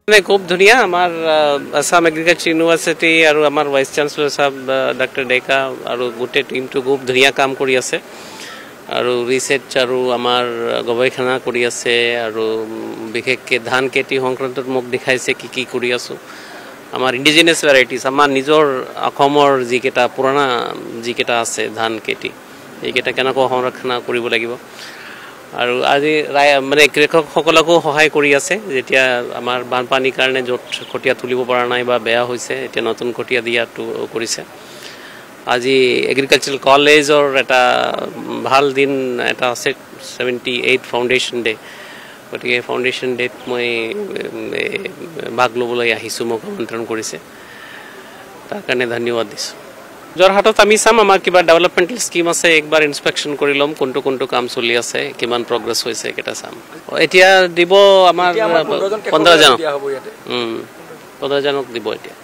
খুব ধুনীয়া আমাৰ আসাম এগ্ৰিকালচাৰ ইউনিভাৰ্চিটি আৰু আমাৰ ভাইচ চেঞ্চেলৰ সাহেব ডক্টৰ ডেকা আৰু গোটেই টিমটো খুব ধুনীয়া কাম কৰি আছে আৰু ৰিচাৰ্চ আৰু আমাৰ গৱেষণা কৰি আছে আৰু বিশেষকৈ ধান খেতি সংক্ৰান্তত মোক দেখাইছে কি কৰি আছো আমাৰ ইণ্ডিজিনাছ ভেৰাইটিজ আমাৰ নিজৰ অসমৰ যিকেইটা পুৰণা যিকেইটা আছে ধান খেতি এইকেইটা কেনেকৈ সংৰক্ষণ কৰিব লাগিব আৰু আজি মানে কৃষকসকলকো সহায় কৰি আছে যেতিয়া আমাৰ বানপানীৰ কাৰণে য'ত কঠীয়া তুলিব পৰা নাই বা বেয়া হৈছে এতিয়া নতুন কঠীয়া দিয়াটো কৰিছে আজি এগ্ৰিকালচাৰেল কলেজৰ এটা ভাল দিন এটা আছে 78 ফাউণ্ডেশ্যন ডে গতিকে ফাউণ্ডেশ্যন ডেত মই ভাগ ল'বলৈ আহিছোঁ মোক আমন্ত্ৰণ কৰিছে তাৰ কাৰণে ধন্যবাদ দিছোঁ যোৰহাটত আমি চাম আমাৰ কিবা ডেভেলপমেণ্টেল স্কিম আছে একবাৰ ইনস্পেকশ্যন কৰি ল'ম কোনটো কাম চলি আছে কিমান প্ৰগ্ৰেছ হৈছে কেইটা চাম এতিয়া দিব আমাৰ 15 জনক দিব এতিয়া